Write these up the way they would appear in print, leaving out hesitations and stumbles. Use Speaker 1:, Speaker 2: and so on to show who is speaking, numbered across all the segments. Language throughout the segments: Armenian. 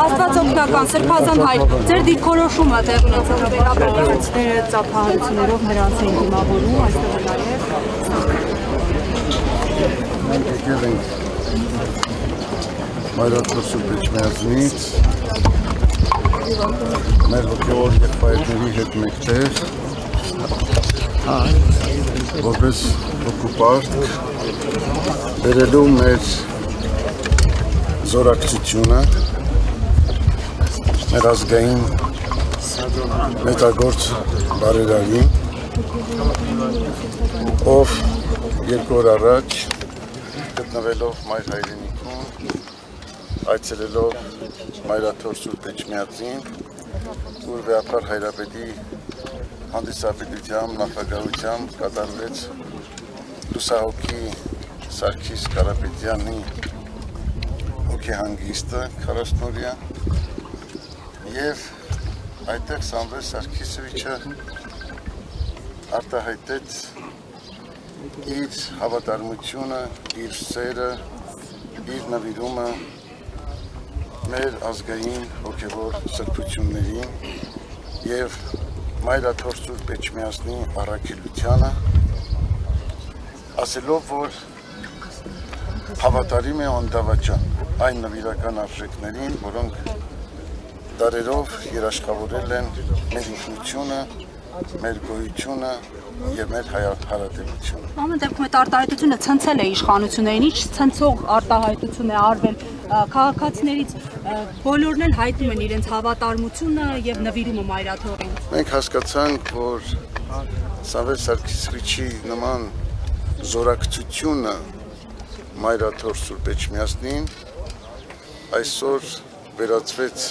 Speaker 1: Աստված օգնական, Սրբազան հայր, ձեր դիրքորոշումը տեղ ունեցող
Speaker 2: վերաբերությունները ծափահարություններով նրանց են դիմավորում, այստեղ նաև
Speaker 3: մենք եկել ենք Մայրաթոր Սուրբ Էջմիածնից մեր հոգևոր եղբայրների հետ մեկտեղ որպես հոգուպարտ բերելու մեր զորակցությունը մեր ազգային մեծագործ բարերարին ով 2 օր առաջ գտնվելով Մայր հայրենիքում այցելելով Մայրաթոր Սուրբ Էջմիածին Ուրվեապար Հայրապետի հանդիսապետությամբ նախագահությամբ կատարվեց լուսահոգի Սարգիս Կարապետյանի հոգեհանգիստը 40-օրյա եւ այդտեղ Սամվել Սարգիսովիչը արտահայտեց իր հավատարմությունը, իր սերը, իր նվիրումը մեր ազգային հոգևոր սրբություններին եւ Մայրաթոր Սուրբ Էջմիածնի առաքելությանը, ասելով, որ հավատարիմ է անդավաճան այն նվիրական արժեքներին, որոնք դարերով երաշխավորել են մեր ինքնությունը, մեր գոյությունը եւ մեր հարատեվությունը։
Speaker 1: Ամեն դեպքում այդ արտահայտությունը ցնցել է իշխանություններին, ինչ ցնցող արտահայտություն է արվել քաղաքացիներից, բոլորն էլ հայտնում են իրենց հավատարմությունը եւ նվիրումը Մայրաթորին։
Speaker 3: Մենք հասկացանք, որ Սամվել Սարգիսովիչի նման զորակցությունը Մայրաթոր Սուրբ Էջմիածնին այսօր վերածվեց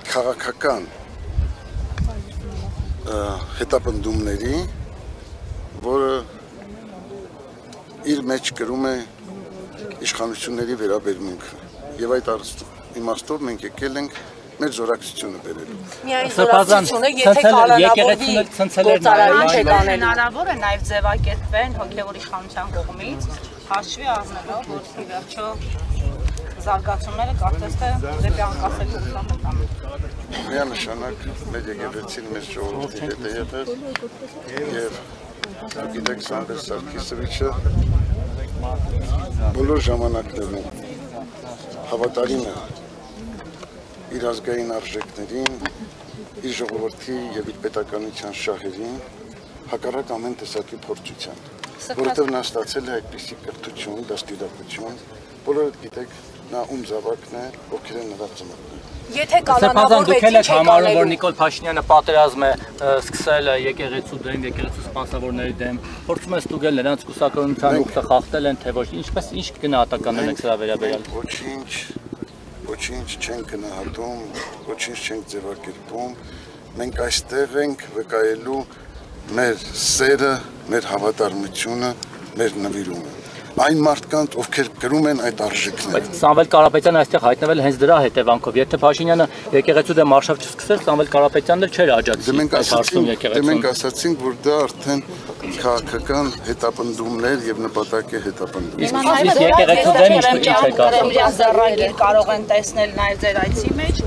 Speaker 3: քաղաքական հետապնդումների, որը իր մեջ կրում է իշխանությունների վերաբերմունքը եւ այդ իմաստով մենք եկել ենք մեր զորակցությունը բերելու։
Speaker 4: Միայն զորակցությունը, եթե կանոնավորվի գործարարները հնարավոր է նաև ձևակերպվեն հոգևոր իշխանության կողմից, հաշվի առնելով, որ ի վերջո զարգացումները կարծես թե դեպի անկախելու ուղղությամբ են։
Speaker 3: Միանշանակ մեր եկեղեցին մեծ ժողովրդի հետ է եղել եւ գիտեք Սամվել Սարգիսովիչը բոլոր ժամանակներում հավատարիմ է իր ազգային արժեքներին, իր ժողովրդի եւ իր պետականության շահերին, հակառակ ամեն տեսակի փորձության, որովհետեւ նա ստացել է այդպիսի կրթություն, դաստիարակություն, բոլորը գիտեք նա ում զավակն է, ովքեր են նրա ծնողները։
Speaker 4: Եթե կանոնավորվեց ինչ է
Speaker 5: համարում, որ Նիկոլ Փաշինյանը պատերազմ է սկսել եկեղեցու դեմ, եկեղեցու սպասավորների դեմ, փորձում է ստուգել նրանց կուսակրոնության ուխտը խախտել են, թե ոչ, ինչ գնահատականներ եք սրա վերաբերյալ։
Speaker 3: Ոչինչ չենք գնահատում, ոչինչ չենք ձևակերպում, մենք այստեղ ենք վկայելու մեր սերը, մեր հավատարմությունը, մեր նվիրումը։ Այն մարդկանց, ովքեր կրում են այդ արժեքները։
Speaker 5: Սամվել Կարապետյանը այստեղ հայտնվել հենց դրա հետևանքով։ Եթե Փաշինյանը եկեղեցու դեմ արշավ չսկսեր, Սամվել Կարապետյանն էլ չէր աջակցի։
Speaker 3: Մենք ասացինք, որ դա արդեն քաղաքական հետապնդումներ եւ նպատակ է հետապնդում։
Speaker 5: Իսկ եկեղեցու դեմ ինչ եք ասում։
Speaker 4: Ձեռագիր կարող են տեսնել նաեւ ձեր այցի մեջ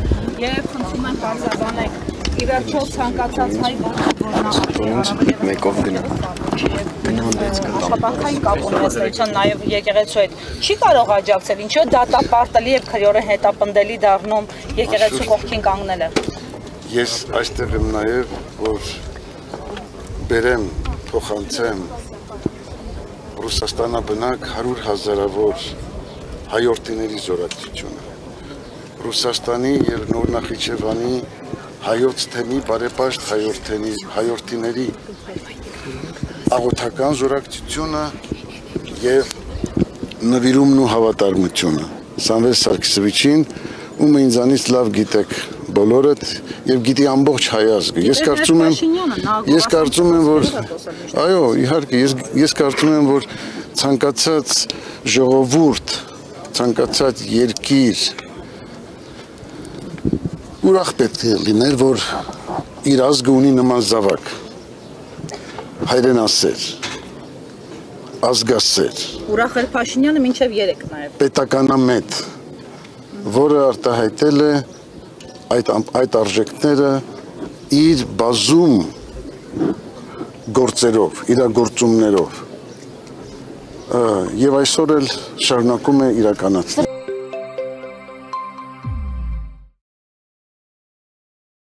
Speaker 4: եւ խնդրում եմ բարձրացնեք ի վերջո ցանկացած հայ
Speaker 6: մեկով գնա։
Speaker 4: Աշխատանքային կապ ունեցողության նաև եկեղեցու հետ չի կարող աջակցել, ինչու դատապարտելի եւ քրեորեն հետապնդելի դառնում եկեղեցու կողքին կանգնելը։
Speaker 3: Ես այստեղ եմ նաև, որ բերեմ, փոխանցեմ Ռուսաստանաբնակ 100,000-ավոր հայորդիների զորակցությունը։ Ռուսաստանի եւ Նոր Նախիջևանի հայոց թեմի բարեպաշտ հայորդիների աղոթական զորակցությունը եւ նվիրումն ու հավատարմությունը Սամվել Սարգիսովիչին, ում ինձանից լավ գիտեք բոլորդ եւ գիտի ամբողջ հայ ազգը։ Ես կարծում եմ, որ այո, իհարկե, ես կարծում եմ, որ ցանկացած ժողովուրդ, ցանկացած երկիր ուրախ պետք է լիներ, որ իր ազգը ունի նման զավակ, հայրենասեր, ազգասեր,
Speaker 4: ուրախ էր Փաշինյանը մինչև 3 նաև,
Speaker 3: պետականամետ, որը արտահայտել է այդ արժեքները իր բազում գործերով, իրագործումներով եւ այսօր էլ շարունակում է իրականացնել։